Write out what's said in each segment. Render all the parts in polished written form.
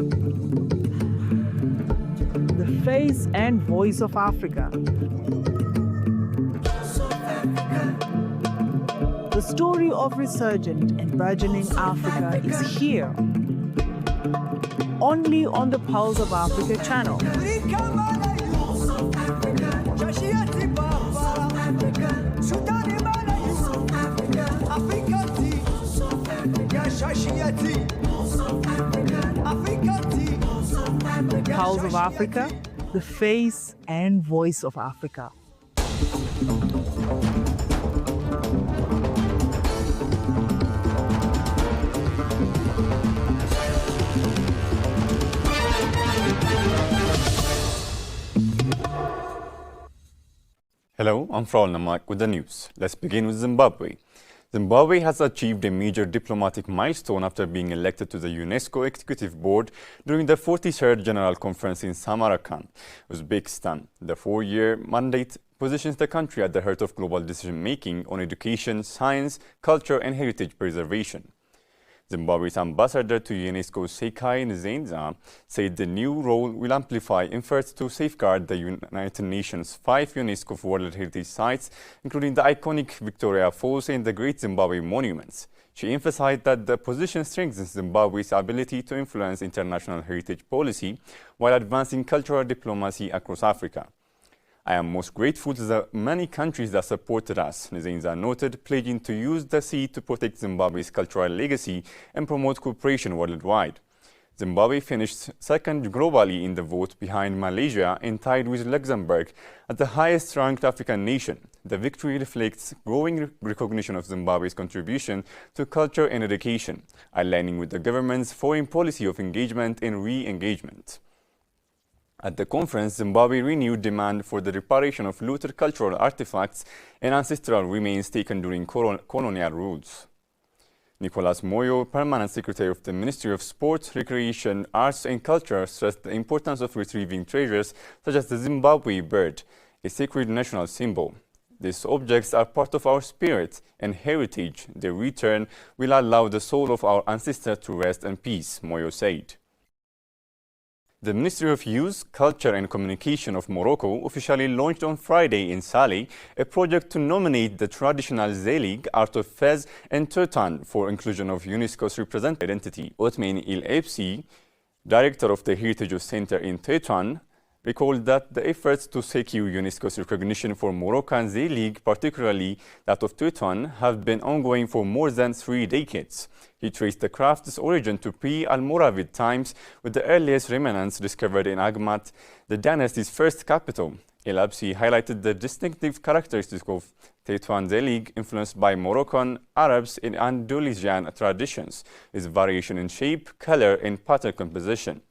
The face and voice of Africa. The story of resurgent and burgeoning Africa is here, only on the Pulse of Africa channel. Pulse of Africa, the face and voice of Africa. Hello, I'm Fraul Namak with the news. Let's begin with Zimbabwe. Zimbabwe has achieved a major diplomatic milestone after being elected to the UNESCO Executive Board during the 43rd General Conference in Samarkand, Uzbekistan. The four-year mandate positions the country at the heart of global decision-making on education, science, culture and heritage preservation. Zimbabwe's ambassador to UNESCO, Sekai Nzenza, said the new role will amplify efforts to safeguard the United Nations' 5 UNESCO World Heritage Sites, including the iconic Victoria Falls and the Great Zimbabwe Monuments. She emphasized that the position strengthens Zimbabwe's ability to influence international heritage policy while advancing cultural diplomacy across Africa. I am most grateful to the many countries that supported us, Nzenza noted, pledging to use the sea to protect Zimbabwe's cultural legacy and promote cooperation worldwide. Zimbabwe finished second globally in the vote behind Malaysia and tied with Luxembourg as the highest-ranked African nation. The victory reflects growing recognition of Zimbabwe's contribution to culture and education, aligning with the government's foreign policy of engagement and re-engagement. At the conference, Zimbabwe renewed demand for the reparation of looted cultural artifacts and ancestral remains taken during colonial rules. Nicholas Moyo, Permanent Secretary of the Ministry of Sport, Recreation, Arts and Culture, stressed the importance of retrieving treasures such as the Zimbabwe bird, a sacred national symbol. These objects are part of our spirit and heritage. Their return will allow the soul of our ancestors to rest in peace, Moyo said. The Ministry of Youth, Culture and Communication of Morocco officially launched on Friday in Salé a project to nominate the traditional Zelig, art of Fez and Teuton for inclusion of UNESCO's represented identity. Othman El Ebsi, director of the Heritage Center in Teuton, recalled that the efforts to secure UNESCO's recognition for Moroccan Zelig, particularly that of Teuton, have been ongoing for more than 3 decades. He traced the craft's origin to pre-Almoravid times, with the earliest remnants discovered in Agmat, the dynasty's first capital. El Absi highlighted the distinctive characteristics of Teuton Zelig, influenced by Moroccan, Arabs, and Andalusian traditions, with variation in shape, color, and pattern composition.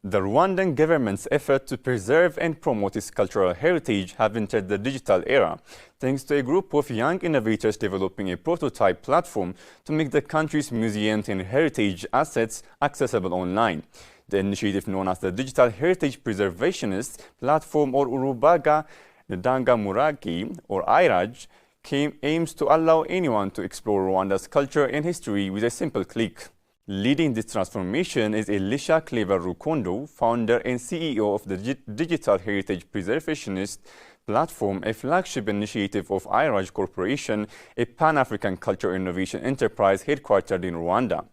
The Rwandan government's effort to preserve and promote its cultural heritage have entered the digital era, thanks to a group of young innovators developing a prototype platform to make the country's museums and heritage assets accessible online. The initiative, known as the Digital Heritage Preservationist Platform, or Urubaga Ndangamurage, or IRAJ, aims to allow anyone to explore Rwanda's culture and history with a simple click. Leading this transformation is Elisha Clever Rukondo, founder and CEO of the Digital Heritage Preservationist Platform, a flagship initiative of IRAJ Corporation, a Pan-African culture innovation enterprise headquartered in Rwanda.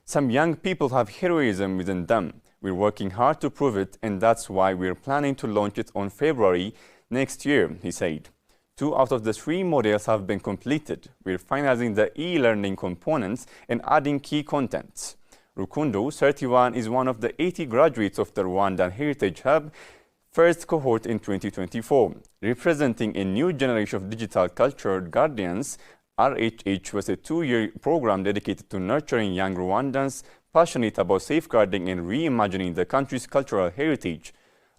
Some young people have heroism within them. We're working hard to prove it, and that's why we're planning to launch it on February next year, he said. 2 out of the 3 models have been completed. We're finalizing the e-learning components and adding key contents. Rukundo, 31, is one of the 80 graduates of the Rwandan Heritage Hub, first cohort in 2024. Representing a new generation of digital culture guardians, RHH was a 2-year program dedicated to nurturing young Rwandans passionate about safeguarding and reimagining the country's cultural heritage.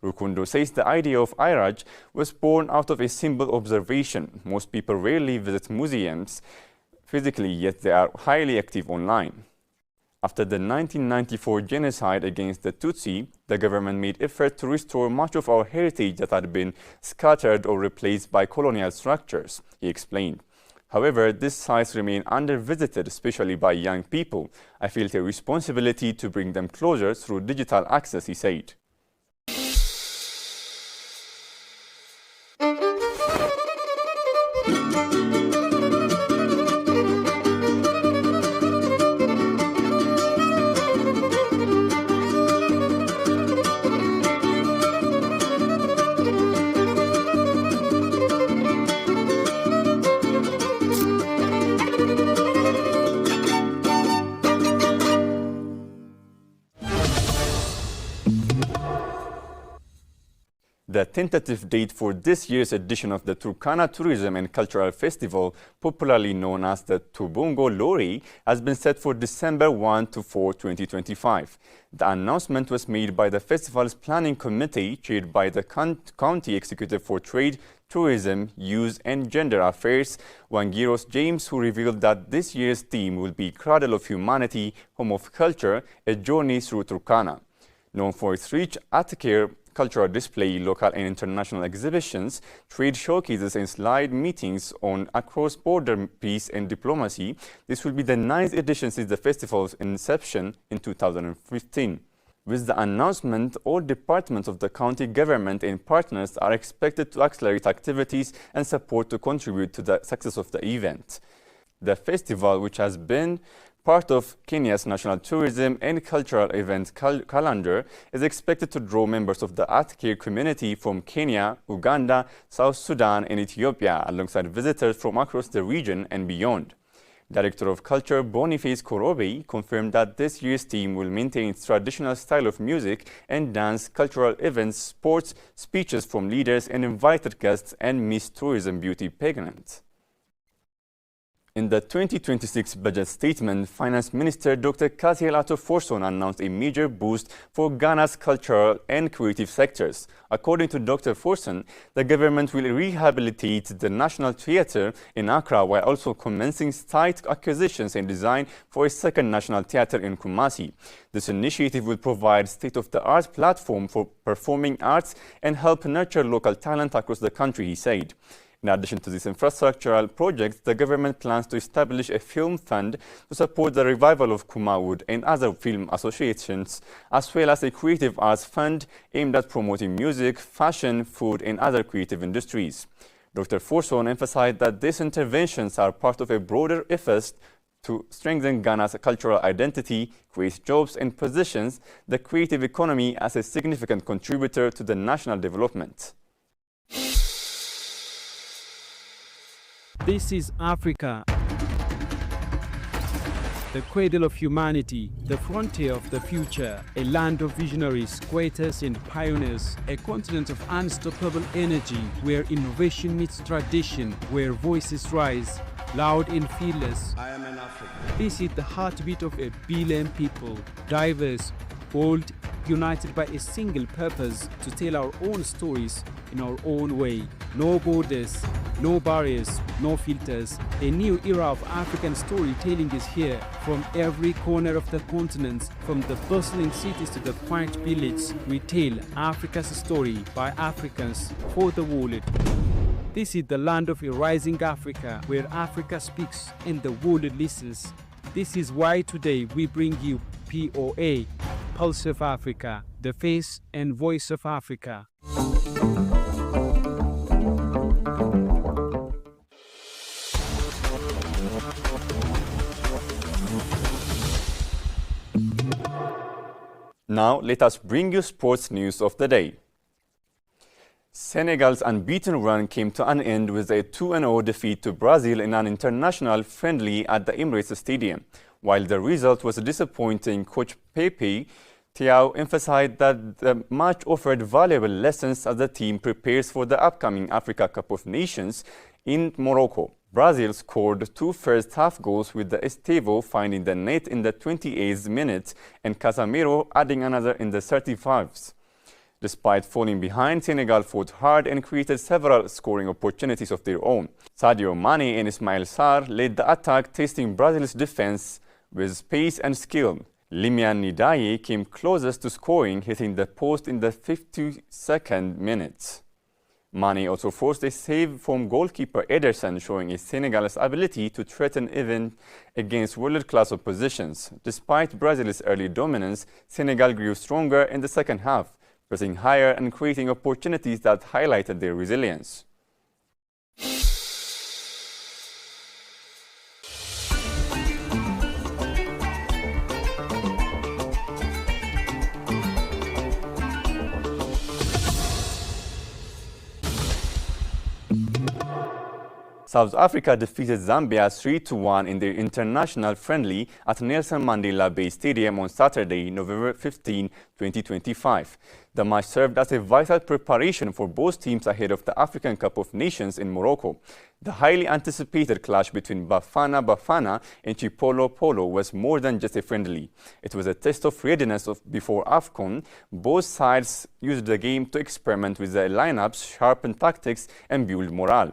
Rukundo says the idea of IRAJ was born out of a simple observation. Most people rarely visit museums physically, yet they are highly active online. After the 1994 genocide against the Tutsi, the government made efforts to restore much of our heritage that had been scattered or replaced by colonial structures, he explained. However, these sites remain under-visited, especially by young people. I feel a responsibility to bring them closer through digital access, he said. The tentative date for this year's edition of the Turkana Tourism and Cultural Festival, popularly known as the Tubungo Lori, has been set for December 1 to 4, 2025. The announcement was made by the festival's planning committee, chaired by the County Executive for Trade, Tourism, Youth and Gender Affairs, Wangiros James, who revealed that this year's theme will be Cradle of Humanity, Home of Culture, a journey through Turkana. Known for its rich art-care cultural display, local and international exhibitions, trade showcases and slide meetings on cross-border peace and diplomacy, this will be the 9th edition since the festival's inception in 2015. With the announcement, all departments of the county government and partners are expected to accelerate activities and support to contribute to the success of the event. The festival, which has been part of Kenya's national tourism and cultural events calendar, is expected to draw members of the art care community from Kenya, Uganda, South Sudan and Ethiopia, alongside visitors from across the region and beyond. Director of Culture Boniface Korobe confirmed that this year's theme will maintain its traditional style of music and dance, cultural events, sports, speeches from leaders and invited guests, and Miss Tourism Beauty pageant. In the 2026 budget statement, Finance Minister Dr. Kathiel Atto-Forson announced a major boost for Ghana's cultural and creative sectors. According to Dr. Forson, the government will rehabilitate the National Theatre in Accra while also commencing site acquisitions and design for a second National Theatre in Kumasi. This initiative will provide state-of-the-art platform for performing arts and help nurture local talent across the country, he said. In addition to these infrastructural projects, the government plans to establish a film fund to support the revival of Kumawood and other film associations, as well as a creative arts fund aimed at promoting music, fashion, food, and other creative industries. Dr. Forson emphasized that these interventions are part of a broader effort to strengthen Ghana's cultural identity, create jobs, and positions the creative economy as a significant contributor to the national development. This is Africa, the cradle of humanity, the frontier of the future, a land of visionaries, creators and pioneers, a continent of unstoppable energy where innovation meets tradition, where voices rise, loud and fearless. I am an African. This is the heartbeat of 1 billion people, diverse, bold, united by a single purpose to tell our own stories in our own way. No borders, no barriers, no filters. A new era of African storytelling is here. From every corner of the continent, from the bustling cities to the quiet villages, we tell Africa's story by Africans for the world. This is the land of a rising Africa, where Africa speaks and the world listens. This is why today we bring you POA, Pulse of Africa, the face and voice of Africa. Now, let us bring you sports news of the day. Senegal's unbeaten run came to an end with a 2-0 defeat to Brazil in an international friendly at the Emirates Stadium. While the result was disappointing, coach Pepe Thiaw emphasized that the match offered valuable lessons as the team prepares for the upcoming Africa Cup of Nations in Morocco. Brazil scored 2 first-half goals, with the Estevão finding the net in the 28th minute and Casemiro adding another in the 35th. Despite falling behind, Senegal fought hard and created several scoring opportunities of their own. Sadio Mane and Ismail Sarr led the attack, testing Brazil's defense with pace and skill. Limian Ndiaye came closest to scoring, hitting the post in the 52nd minute. Mane also forced a save from goalkeeper Ederson, showing Senegal's ability to threaten even against world-class oppositions. Despite Brazil's early dominance, Senegal grew stronger in the second half, pressing higher and creating opportunities that highlighted their resilience. South Africa defeated Zambia 3-1 in their international friendly at Nelson Mandela Bay Stadium on Saturday, November 15, 2025. The match served as a vital preparation for both teams ahead of the African Cup of Nations in Morocco. The highly anticipated clash between Bafana Bafana and Chipolo Polo was more than just a friendly. It was a test of readiness before AFCON. Both sides used the game to experiment with their lineups, sharpen tactics, and build morale.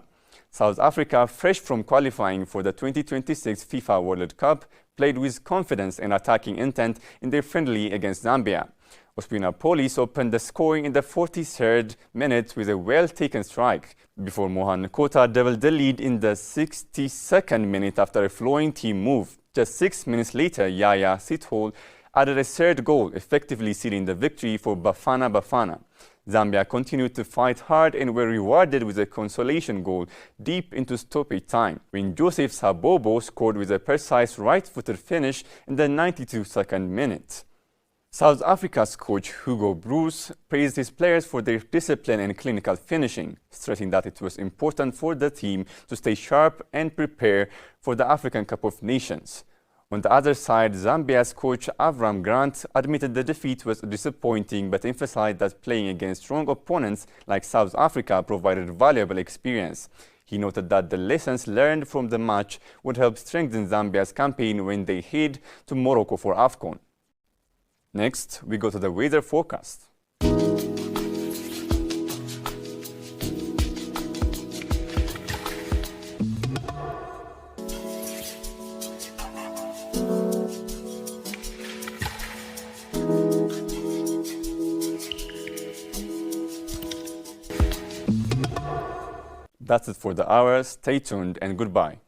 South Africa, fresh from qualifying for the 2026 FIFA World Cup, played with confidence and attacking intent in their friendly against Zambia. Ospina Police opened the scoring in the 43rd minute with a well-taken strike, before Mohan Kota doubled the lead in the 62nd minute after a flowing team move. Just 6 minutes later, Yaya Sithole added a third goal, effectively sealing the victory for Bafana Bafana. Zambia continued to fight hard and were rewarded with a consolation goal deep into stoppage time, when Joseph Sabobo scored with a precise right-footed finish in the 92nd minute. South Africa's coach Hugo Broos praised his players for their discipline and clinical finishing, stressing that it was important for the team to stay sharp and prepare for the African Cup of Nations. On the other side, Zambia's coach Avram Grant admitted the defeat was disappointing, but emphasized that playing against strong opponents like South Africa provided valuable experience. He noted that the lessons learned from the match would help strengthen Zambia's campaign when they head to Morocco for AFCON. Next, we go to the weather forecast. That's it for the hour. Stay tuned and goodbye.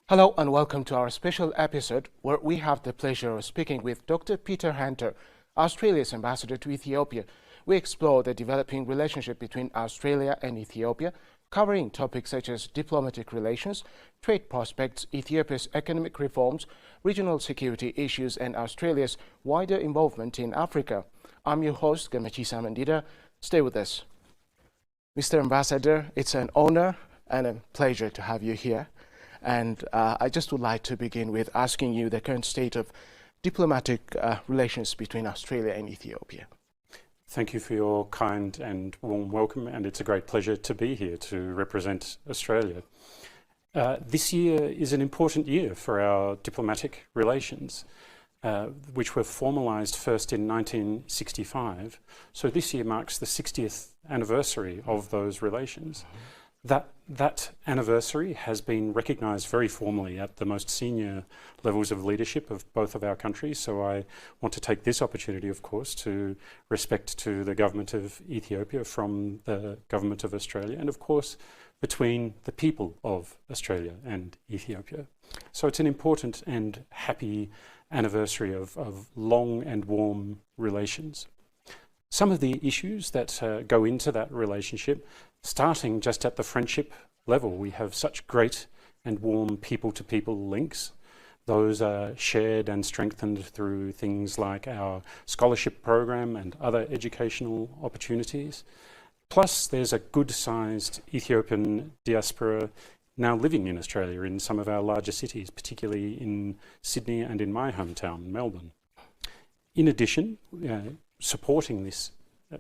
Hello and welcome to our special episode where we have the pleasure of speaking with Dr. Peter Hunter, Australia's ambassador to Ethiopia. We explore the developing relationship between Australia and Ethiopia, covering topics such as diplomatic relations, trade prospects, Ethiopia's economic reforms, regional security issues, and Australia's wider involvement in Africa. I'm your host, Gamachisa Mandida. Stay with us. Mr. Ambassador, it's an honor and a pleasure to have you here. And I just would like to begin with asking you the current state of diplomatic relations between Australia and Ethiopia. Thank you for your kind and warm welcome, and it's a great pleasure to be here to represent Australia. This year is an important year for our diplomatic relations, which were formalised first in 1965. So this year marks the 60th anniversary of those relations. That anniversary has been recognised very formally at the most senior levels of leadership of both of our countries. So I want to take this opportunity, of course, to respect to the government of Ethiopia from the government of Australia, and of course between the people of Australia and Ethiopia. So it's an important and happy anniversary of long and warm relations. Some of the issues that go into that relationship, starting just at the friendship level, we have such great and warm people-to-people links. Those are shared and strengthened through things like our scholarship program and other educational opportunities. Plus, there's a good-sized Ethiopian diaspora now living in Australia in some of our larger cities, particularly in Sydney and in my hometown, Melbourne. In addition, supporting this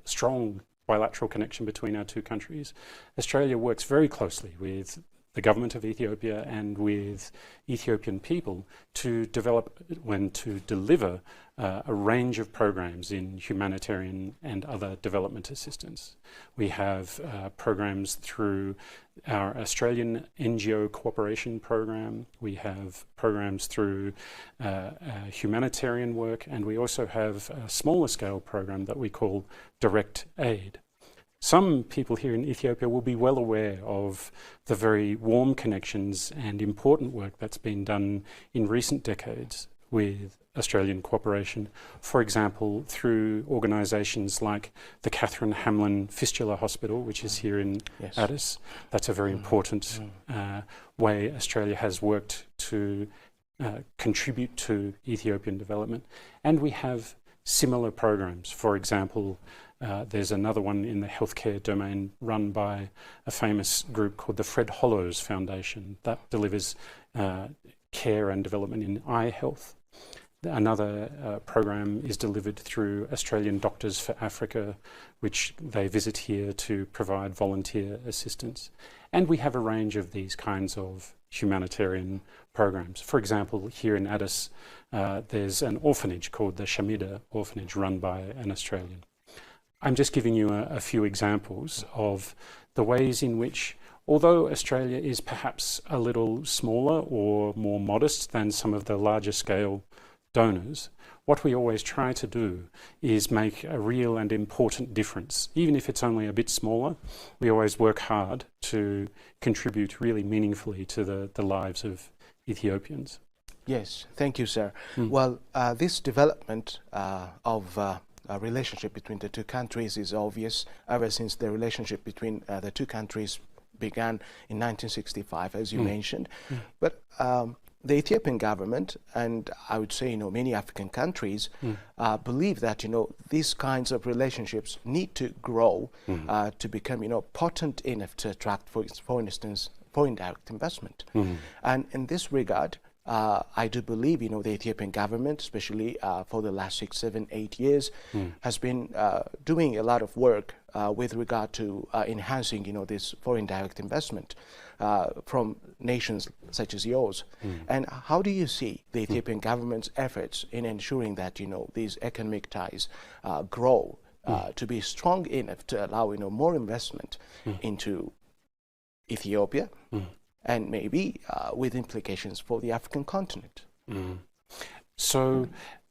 strong bilateral connection between our two countries, Australia works very closely with the government of Ethiopia and with Ethiopian people to develop and to deliver a range of programs in humanitarian and other development assistance. We have programs through our Australian NGO cooperation program, we have programs through humanitarian work, and we also have a smaller scale program that we call direct aid. Some people here in Ethiopia will be well aware of the very warm connections and important work that's been done in recent decades with Australian cooperation, for example, through organisations like the Catherine Hamlin Fistula Hospital, which is here in Addis. That's a very important way Australia has worked to contribute to Ethiopian development. And we have similar programs. For example, there's another one in the healthcare domain run by a famous group called the Fred Hollows Foundation that delivers care and development in eye health. Another program is delivered through Australian Doctors for Africa, which they visit here to provide volunteer assistance. And we have a range of these kinds of humanitarian programs. For example, here in Addis, there's an orphanage called the Shamida Orphanage run by an Australian. I'm just giving you a few examples of the ways in which, although Australia is perhaps a little smaller or more modest than some of the larger scale donors, what we always try to do is make a real and important difference. Even if it's only a bit smaller, we always work hard to contribute really meaningfully to the lives of Ethiopians. Yes, thank you, sir. Well, this development of a relationship between the two countries is obvious ever since the relationship between the two countries began in 1965, as you mentioned. But the Ethiopian government, and I would say, many African countries, believe that, these kinds of relationships need to grow to become, potent enough to attract, for instance, foreign direct investment. And in this regard, I do believe, the Ethiopian government, especially for the last 6, 7, 8 years, has been doing a lot of work with regard to enhancing, this foreign direct investment from nations such as yours. And how do you see the Ethiopian government's efforts in ensuring that, these economic ties grow to be strong enough to allow, more investment into Ethiopia? And maybe with implications for the African continent. So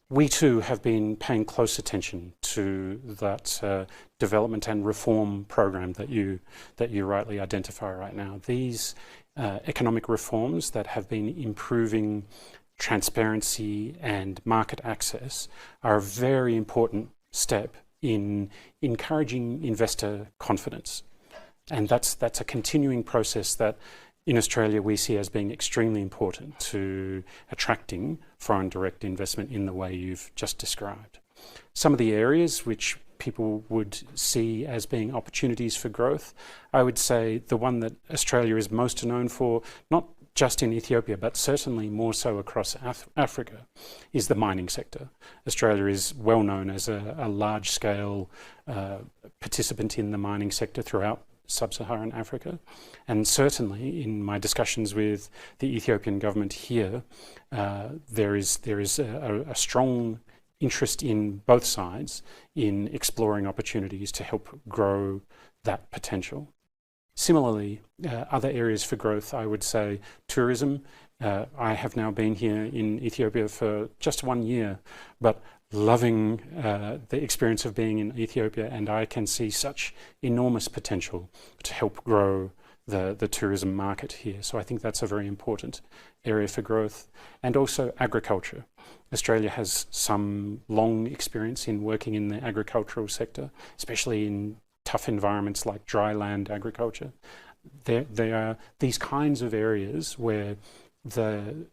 we too have been paying close attention to that development and reform program that you rightly identify right now. These economic reforms that have been improving transparency and market access are a very important step in encouraging investor confidence. And that's a continuing process that in Australia we see as being extremely important to attracting foreign direct investment in the way you've just described. Some of the areas which people would see as being opportunities for growth, I would say the one that Australia is most known for, not just in Ethiopia, but certainly more so across Africa, is the mining sector. Australia is well known as a large-scale participant in the mining sector throughout Sub-Saharan Africa, and certainly in my discussions with the Ethiopian government here, there is a strong interest in both sides in exploring opportunities to help grow that potential. Similarly, other areas for growth, I would say tourism. I have now been here in Ethiopia for just 1 year, but loving the experience of being in Ethiopia, and I can see such enormous potential to help grow the tourism market here. So I think that's a very important area for growth. And also agriculture. Australia has some long experience in working in the agricultural sector, especially in tough environments like dry land agriculture. There are these kinds of areas where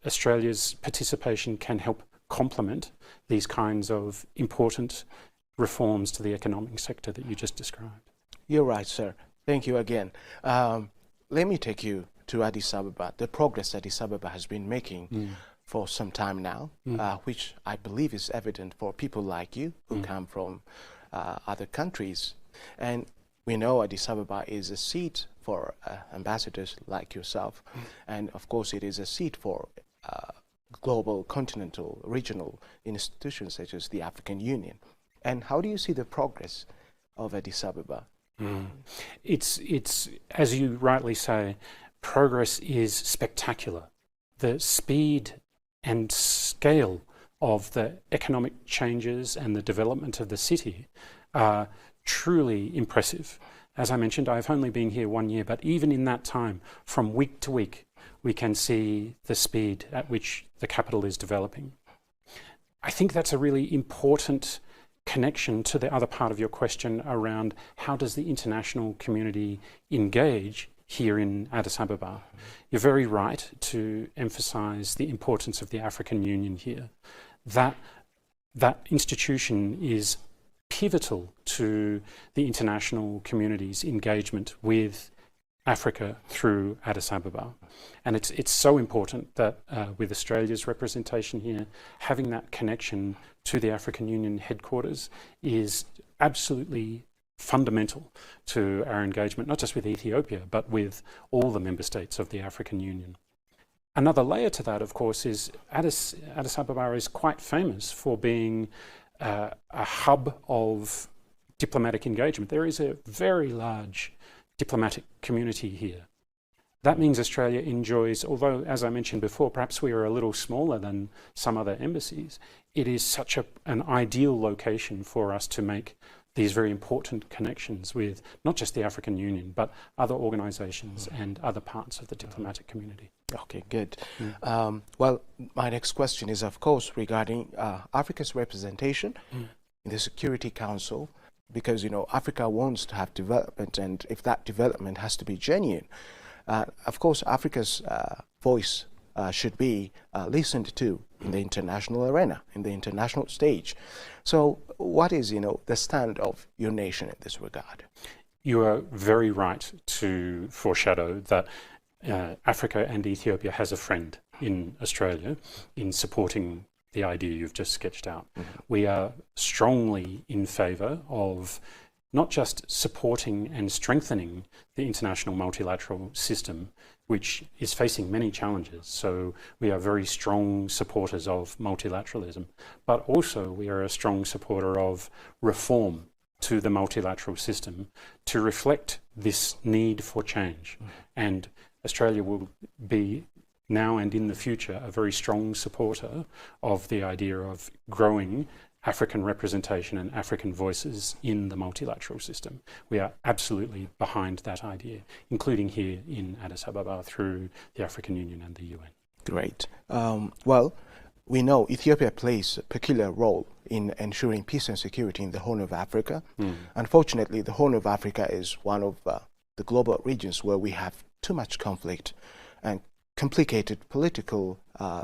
Australia's participation can help complement these kinds of important reforms to the economic sector that you just described. You're right, sir. Thank you again. Let me take you to Addis Ababa, the progress Addis Ababa has been making for some time now, which I believe is evident for people like you who come from other countries. And we know Addis Ababa is a seat for ambassadors like yourself, and of course it is a seat for global, continental, regional institutions such as the African Union. And how do you see the progress of Addis Ababa? It's as you rightly say, progress is spectacular. The speed and scale of the economic changes and the development of the city are truly impressive. As I mentioned, I've only been here 1 year, but even in that time, from week to week, we can see the speed at which the capital is developing. I think that's a really important connection to the other part of your question around how does the international community engage here in Addis Ababa. You're very right to emphasize the importance of the African Union here. That institution is pivotal to the international community's engagement with Africa through Addis Ababa. And it's so important that with Australia's representation here, having that connection to the African Union headquarters is absolutely fundamental to our engagement, not just with Ethiopia, but with all the member states of the African Union. Another layer to that, of course, is Addis Ababa is quite famous for being a hub of diplomatic engagement. There is a very large diplomatic community here. That means Australia enjoys, although, as I mentioned before, perhaps we are a little smaller than some other embassies, it is such an ideal location for us to make these very important connections with not just the African Union, but other organisations and other parts of the diplomatic community. Okay, good. Well, my next question is, of course, regarding Africa's representation in the Security Council, because, you know, Africa wants to have development, and if that development has to be genuine, of course, Africa's voice should be listened to in the international arena, in the international stage. So what is, you know, the stand of your nation in this regard? You are very right to foreshadow that Africa and Ethiopia has a friend in Australia in supporting the idea you've just sketched out. We are strongly in favour of not just supporting and strengthening the international multilateral system, which is facing many challenges. So we are very strong supporters of multilateralism, but also we are a strong supporter of reform to the multilateral system to reflect this need for change. And Australia will be now and in the future a very strong supporter of the idea of growing African representation and African voices in the multilateral system. We are absolutely behind that idea, including here in Addis Ababa through the African Union and the UN. Great. Well, we know Ethiopia plays a peculiar role in ensuring peace and security in the Horn of Africa. Unfortunately, the Horn of Africa is one of the global regions where we have too much conflict and complicated political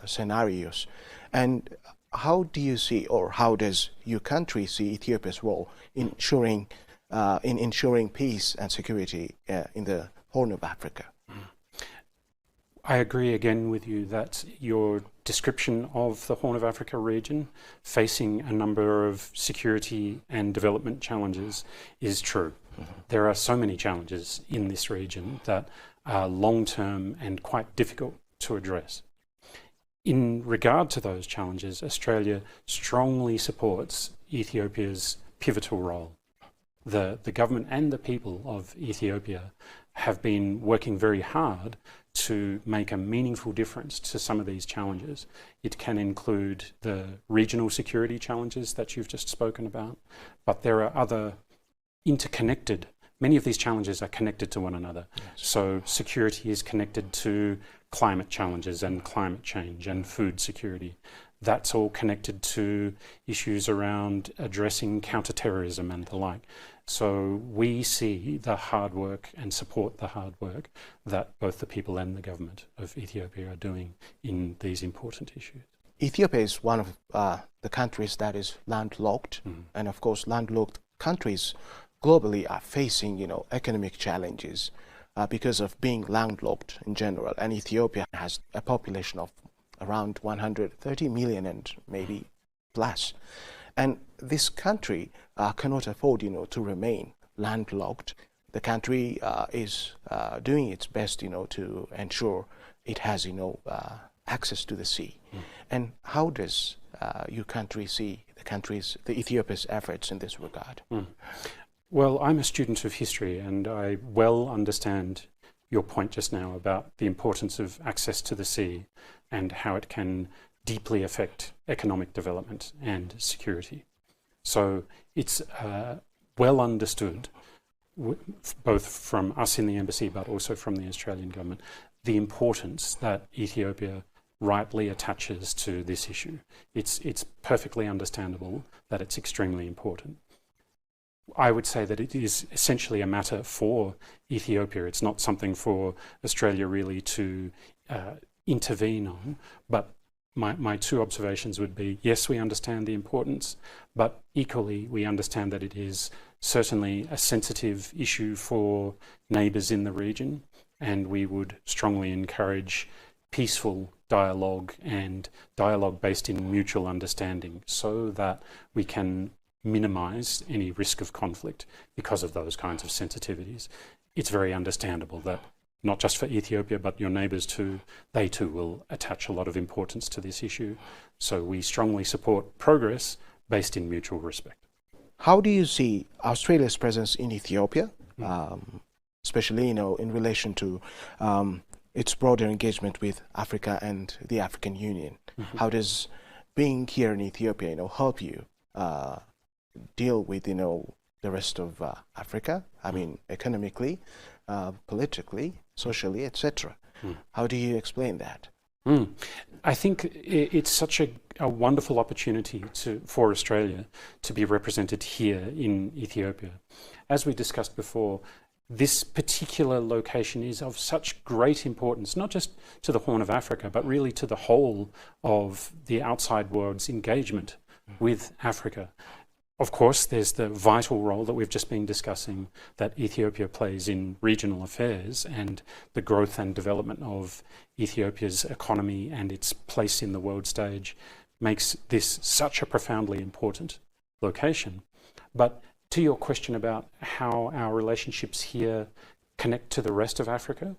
scenarios. And how do you see, or how does your country see Ethiopia's role in ensuring peace and security in the Horn of Africa? I agree again with you that your description of the Horn of Africa region facing a number of security and development challenges is true. There are so many challenges in this region that are long-term and quite difficult to address. In regard to those challenges, Australia strongly supports Ethiopia's pivotal role. The government and the people of Ethiopia have been working very hard to make a meaningful difference to some of these challenges. It can include the regional security challenges that you've just spoken about, but there are other interconnected. Many of these challenges are connected to one another. Yes. So security is connected to climate challenges and climate change and food security. That's all connected to issues around addressing counterterrorism and the like. So we see the hard work and support the hard work that both the people and the government of Ethiopia are doing in these important issues. Ethiopia is one of the countries that is landlocked, and of course landlocked countries globally are facing, you know, economic challenges. because of being landlocked in general. And Ethiopia has a population of around 130 million and maybe plus. And this country cannot afford, to remain landlocked. The country is doing its best, to ensure it has, access to the sea. And how does your country see the Ethiopia's efforts in this regard? Well, I'm a student of history, and I well understand your point just now about the importance of access to the sea and how it can deeply affect economic development and security. So it's well understood, both from us in the embassy but also from the Australian government, the importance that Ethiopia rightly attaches to this issue. It's perfectly understandable that it's extremely important. I would say that it is essentially a matter for Ethiopia. It's not something for Australia really to intervene on, but my two observations would be, yes, we understand the importance, but equally we understand that it is certainly a sensitive issue for neighbours in the region, and we would strongly encourage peaceful dialogue and dialogue based in mutual understanding so that we can minimise any risk of conflict because of those kinds of sensitivities. It's very understandable that not just for Ethiopia but your neighbours too, they too will attach a lot of importance to this issue. So we strongly support progress based in mutual respect. How do you see Australia's presence in Ethiopia, especially in relation to its broader engagement with Africa and the African Union? How does being here in Ethiopia help you deal with the rest of Africa? I mean, economically, politically, socially, etc. How do you explain that? I think it's such a wonderful opportunity for Australia to be represented here in Ethiopia. As we discussed before, this particular location is of such great importance, not just to the Horn of Africa, but really to the whole of the outside world's engagement with Africa. Of course, there's the vital role that we've just been discussing that Ethiopia plays in regional affairs, and the growth and development of Ethiopia's economy and its place in the world stage makes this such a profoundly important location. But to your question about how our relationships here connect to the rest of Africa,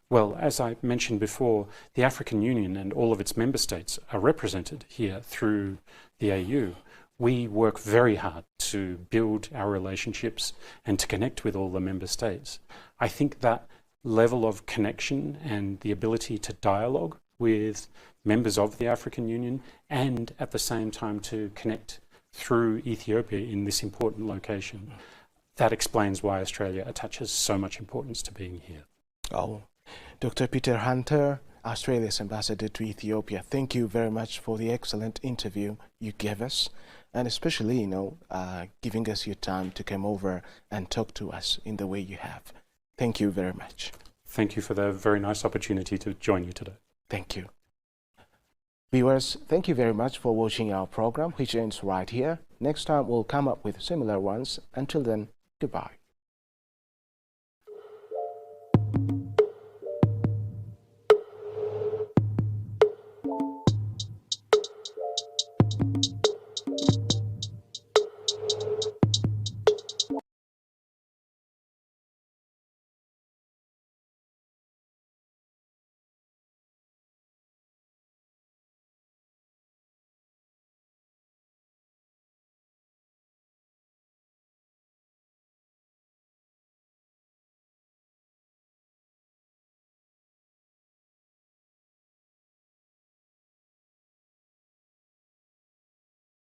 well, as I mentioned before, the African Union and all of its member states are represented here through the AU. We work very hard to build our relationships and to connect with all the member states. I think that level of connection and the ability to dialogue with members of the African Union and at the same time to connect through Ethiopia in this important location, that explains why Australia attaches so much importance to being here. Oh, Dr. Peter Hunter, Australia's ambassador to Ethiopia, thank you very much for the excellent interview you gave us, and especially, giving us your time to come over and talk to us in the way you have. Thank you very much. Thank you for the very nice opportunity to join you today. Thank you. Viewers, thank you very much for watching our program, which ends right here. Next time we'll come up with similar ones. Until then, goodbye.